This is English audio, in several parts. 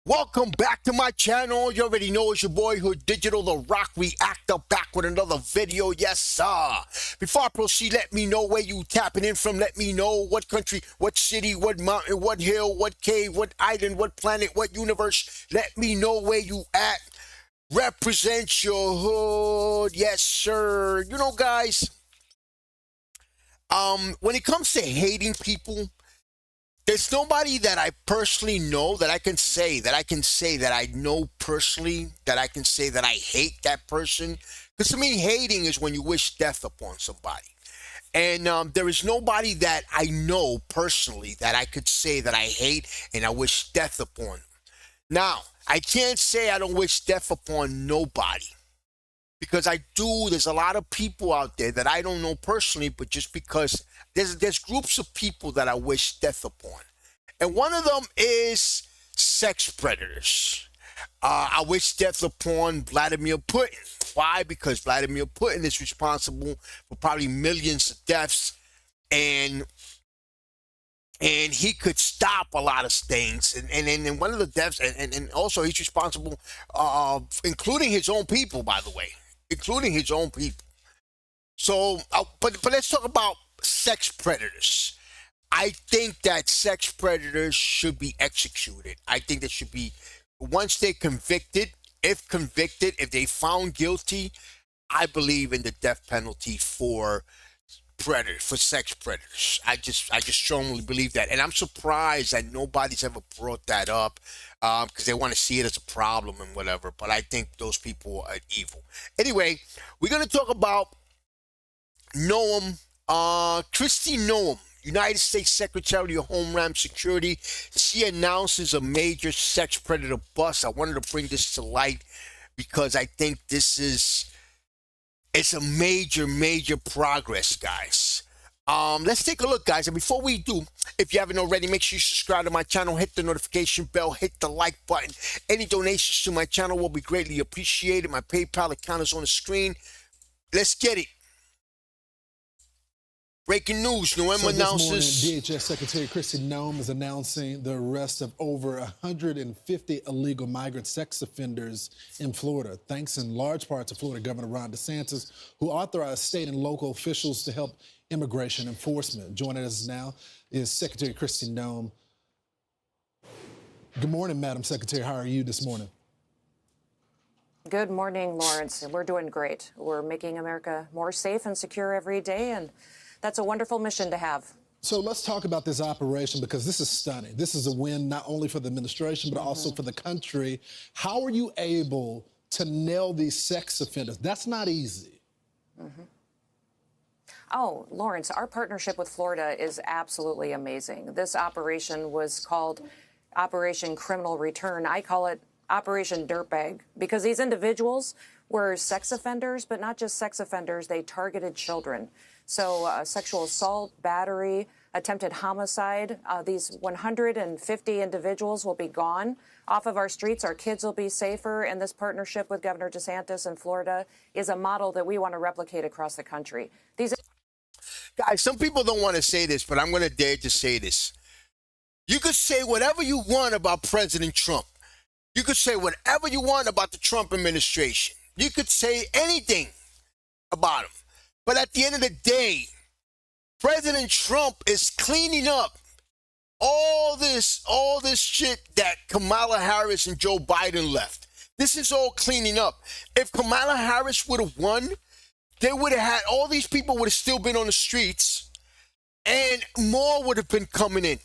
Welcome back to my channel. You already know it's your boy Hood Digital, the Rock Reactor, back with another video. Yes, sir. Before I proceed, let me know where you tapping in from. Let me know what country, what city, what mountain, what hill, what cave, what island, what planet, what universe. Let me know where you at. Represent your hood. Yes, sir. You know, guys, when it comes to hating people, there's nobody that I personally know that I can say that I know personally, that I can say that I hate that person. Because to me, hating is when you wish death upon somebody. And there is nobody that I know personally that I could say that I hate and I wish death upon. Now, I can't say I don't wish death upon nobody. Because I do, there's a lot of people out there that I don't know personally, but just because there's groups of people that I wish death upon. And one of them is sex predators. I wish death upon Vladimir Putin. Why? Because Vladimir Putin is responsible for probably millions of deaths, and he could stop a lot of things. And one of the deaths, and also he's responsible, including his own people, by the way, including his own people. So, but let's talk about sex predators. I think that sex predators should be executed. I think they should be, once they're convicted, if they found guilty, I believe in the death penalty for sex predators. I just strongly believe that. And I'm surprised that nobody's ever brought that up because they want to see it as a problem and whatever. But I think those people are evil. Anyway, we're going to talk about Noem, Kristi Noem, United States Secretary of Homeland Security. She announces a major sex predator bust. I wanted to bring this to light because I think it's a major progress, guys. Let's take a look, guys. And before we do, if you haven't already, make sure you subscribe to my channel, hit the notification bell, hit the like button. Any donations to my channel will be greatly appreciated. My PayPal account is on the screen. Let's get it. Breaking news, Noem announces. This morning, DHS Secretary Kristi Noem is announcing the arrest of over 150 illegal migrant sex offenders in Florida, thanks in large part to Florida Governor Ron DeSantis, who authorized state and local officials to help immigration enforcement. Joining us now is Secretary Kristi Noem. Good morning, Madam Secretary. How are you this morning? Good morning, Lawrence. We're doing great. We're making America more safe and secure every day, and that's a wonderful mission to have. So let's talk about this operation because this is stunning. This is a win not only for the administration, but also for the country. How are you able to nail these sex offenders? That's not easy. Oh, Lawrence, our partnership with Florida is absolutely amazing. This operation was called Operation Criminal Return. I call it Operation Dirtbag because these individuals were sex offenders, but not just sex offenders. They targeted children. So sexual assault, battery, attempted homicide. These 150 individuals will be gone off of our streets. Our kids will be safer. And this partnership with Governor DeSantis in Florida is a model that we want to replicate across the country. Guys, some people don't want to say this, but I'm going to dare to say this. You could say whatever you want about President Trump. You could say whatever you want about the Trump administration. You could say anything about him. But at the end of the day, President Trump is cleaning up all this shit that Kamala Harris and Joe Biden left. This is all cleaning up. If Kamala Harris would have won, they would have had, all these people would have still been on the streets and more would have been coming in.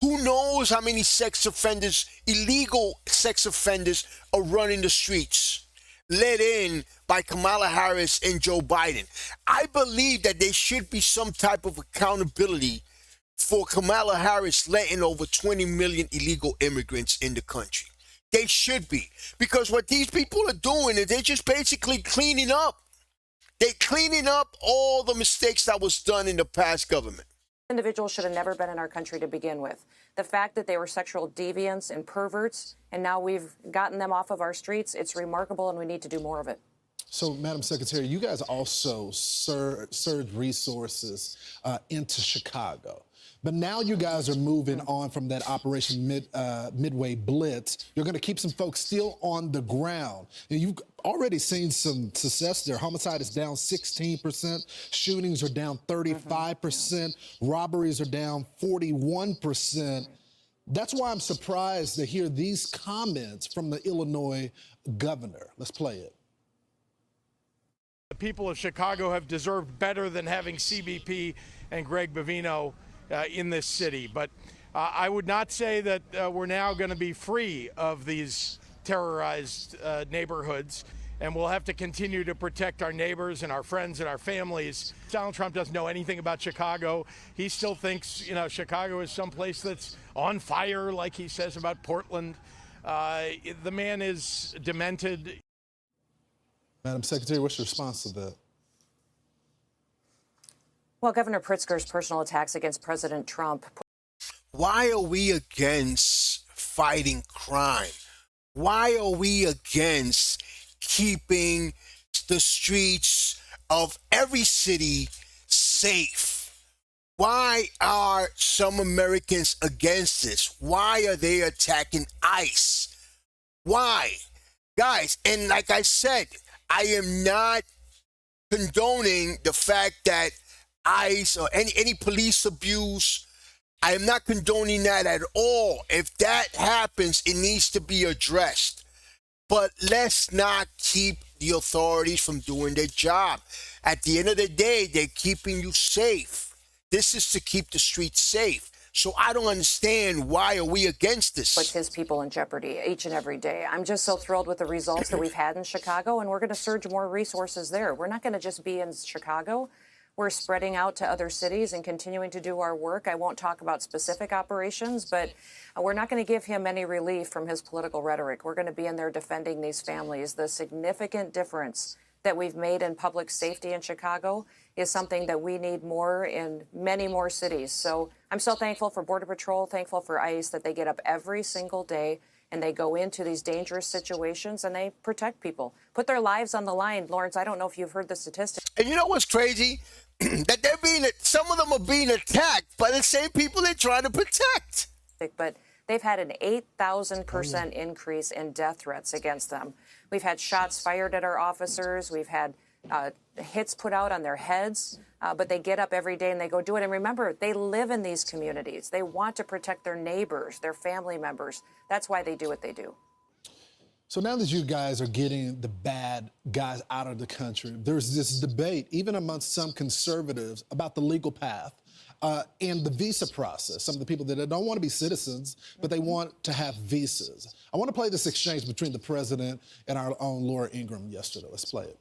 Who knows how many sex offenders, illegal sex offenders, are running the streets, led in by Kamala Harris and Joe Biden. I believe that there should be some type of accountability for Kamala Harris letting over 20 million illegal immigrants in the country. They should be. Because what these people are doing is they're just basically cleaning up. They're cleaning up all the mistakes that was done in the past government. Individuals should have never been in our country to begin with. The fact that they were sexual deviants and perverts, and now we've gotten them off of our streets, it's remarkable, and we need to do more of it. So, Madam Secretary, you guys also surge resources into Chicago. But now you guys are moving on from that Operation Midway Blitz. You're going to keep some folks still on the ground. And you've already seen some success there. Homicide is down 16%. Shootings are down 35%. Robberies are down 41%. That's why I'm surprised to hear these comments from the Illinois governor. Let's play it. The people of Chicago have deserved better than having CBP and Greg Bovino in this city. But I would not say that we're now going to be free of these terrorized neighborhoods. And we'll have to continue to protect our neighbors and our friends and our families. Donald Trump doesn't know anything about Chicago. He still thinks, Chicago is someplace that's on fire, like he says about Portland. The man is demented. Madam Secretary, what's your response to that? Well, Governor Pritzker's personal attacks against President Trump. Why are we against fighting crime? Why are we against keeping the streets of every city safe? Why are some Americans against this? Why are they attacking ICE? Why? Guys, and like I said, I am not condoning the fact that ICE or any police abuse. I am not condoning that at all. If that happens, it needs to be addressed. But let's not keep the authorities from doing their job. At the end of the day, they're keeping you safe. This is to keep the streets safe. So I don't understand, why are we against this? Puts his people in jeopardy each and every day. I'm just so thrilled with the results that we've had in Chicago, and we're going to surge more resources there. We're not going to just be in Chicago. We're spreading out to other cities and continuing to do our work. I won't talk about specific operations, but we're not going to give him any relief from his political rhetoric. We're going to be in there defending these families. The significant difference that we've made in public safety in Chicago is something that we need more in many more cities. So I'm so thankful for Border Patrol, thankful for ICE, that they get up every single day and they go into these dangerous situations and they protect people, put their lives on the line. Lawrence, I don't know if you've heard the statistics. And you know what's crazy? That some of them are being attacked by the same people they're trying to protect. But they've had an 8,000% increase in death threats against them. We've had shots fired at our officers. We've had hits put out on their heads. But they get up every day and they go do it. And remember, they live in these communities. They want to protect their neighbors, their family members. That's why they do what they do. So now that you guys are getting the bad guys out of the country, there's this debate, even amongst some conservatives, about the legal path and the visa process. Some of the people that don't want to be citizens, but they want to have visas. I want to play this exchange between the president and our own Laura Ingraham yesterday. Let's play it.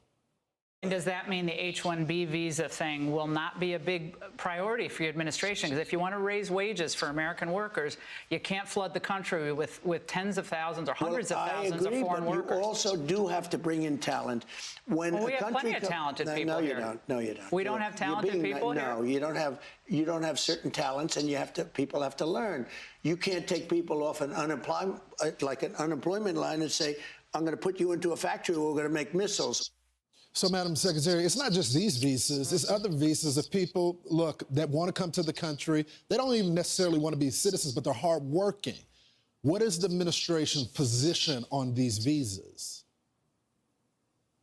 And does that mean the H-1B visa thing will not be a big priority for your administration? Because if you want to raise wages for American workers, you can't flood the country with tens of thousands or hundreds of thousands of foreign workers. You also do have to bring in talent. When we have plenty of talented people here. No, you don't. We don't have talented people here? No, you don't have certain talents, and people have to learn. You can't take people off an unemployment line and say, I'm going to put you into a factory where we're going to make missiles. So, Madam Secretary, it's not just these visas, it's other visas of people, look, that want to come to the country. They don't even necessarily want to be citizens, but they're hardworking. What is the administration's position on these visas?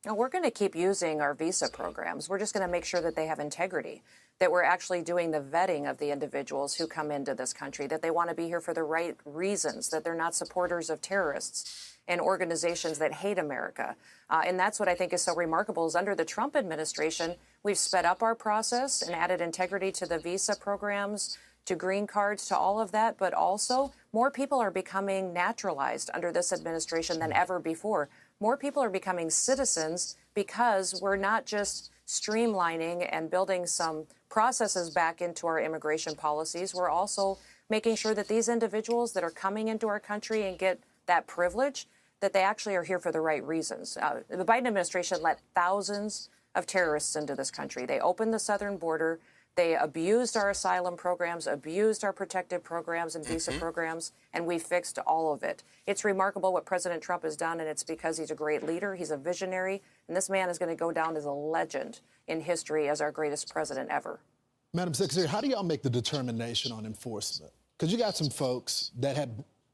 Now, we're going to keep using our visa programs. We're just going to make sure that they have integrity, that we're actually doing the vetting of the individuals who come into this country, that they want to be here for the right reasons, that they're not supporters of terrorists and organizations that hate America. And that's what I think is so remarkable is under the Trump administration, we've sped up our process and added integrity to the visa programs, to green cards, to all of that. But also, more people are becoming naturalized under this administration than ever before. More people are becoming citizens because we're not just streamlining and building some processes back into our immigration policies. We're also making sure that these individuals that are coming into our country and get that privilege, that they actually are here for the right reasons. The Biden administration let thousands of terrorists into this country. They opened the southern border. They abused our asylum programs, abused our protective programs and visa programs, and we fixed all of it. It's remarkable what President Trump has done, and it's because he's a great leader. He's a visionary, and this man is going to go down as a legend in history as our greatest president ever. Madam Secretary, how do y'all make the determination on enforcement? Because you got some folks that have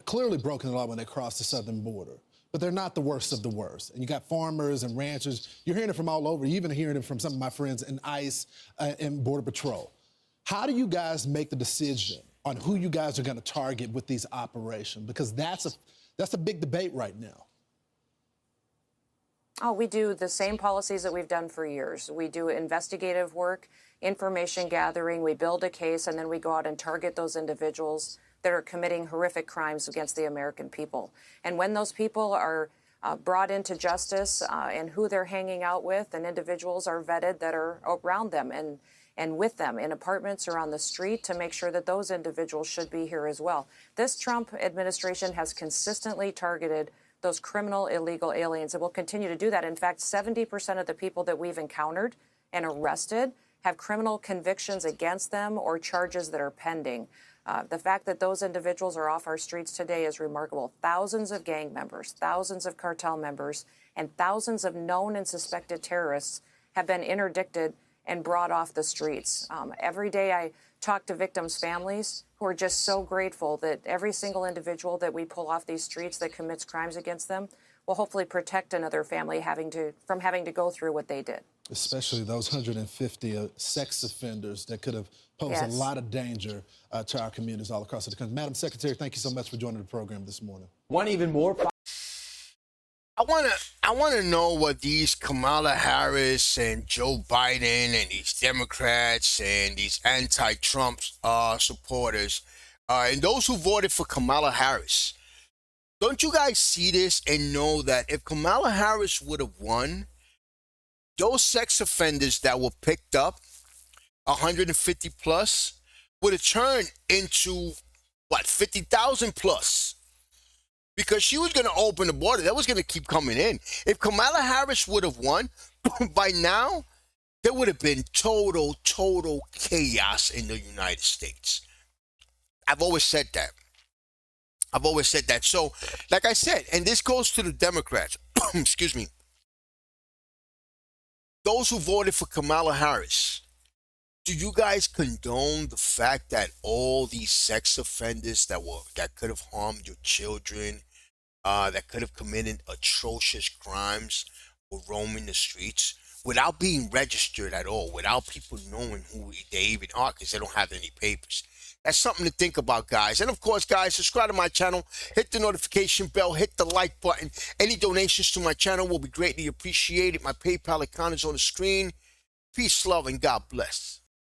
clearly broken the law when they cross the southern border, but they're not the worst of the worst. And you got farmers and ranchers. You're hearing it from all over. You're even hearing it from some of my friends in ICE and Border Patrol. How do you guys make the decision on who you guys are going to target with these operations? Because that's a big debate right now. Oh, we do the same policies that we've done for years. We do investigative work, information gathering, we build a case, and then we go out and target those individuals that are committing horrific crimes against the American people. And when those people are brought into justice and who they're hanging out with, and individuals are vetted that are around them and with them in apartments or on the street to make sure that those individuals should be here as well. This Trump administration has consistently targeted those criminal illegal aliens and will continue to do that. In fact, 70% of the people that we've encountered and arrested have criminal convictions against them or charges that are pending. The fact that those individuals are off our streets today is remarkable. Thousands of gang members, thousands of cartel members, and thousands of known and suspected terrorists have been interdicted and brought off the streets. Every day I talk to victims' families who are just so grateful that every single individual that we pull off these streets that commits crimes against them will hopefully protect another family from having to go through what they did. Especially those 150 sex offenders that could have posed a lot of danger to our communities all across the country. Madam Secretary, thank you so much for joining the program this morning. One even more. I wanna know what these Kamala Harris and Joe Biden and these Democrats and these anti-Trump supporters and those who voted for Kamala Harris. Don't you guys see this and know that if Kamala Harris would have won, those sex offenders that were picked up, 150 plus, would have turned into, 50,000 plus? Because she was going to open the border. That was going to keep coming in. If Kamala Harris would have won, by now, there would have been total chaos in the United States. I've always said that. So, like I said, and this goes to the Democrats, excuse me, those who voted for Kamala Harris, do you guys condone the fact that all these sex offenders that could have harmed your children, that could have committed atrocious crimes, were roaming the streets without being registered at all, without people knowing who they even are because they don't have any papers? That's something to think about, guys. And of course, guys, subscribe to my channel, hit the notification bell, hit the like button. Any donations to my channel will be greatly appreciated. My PayPal account is on the screen. Peace, love, and God bless.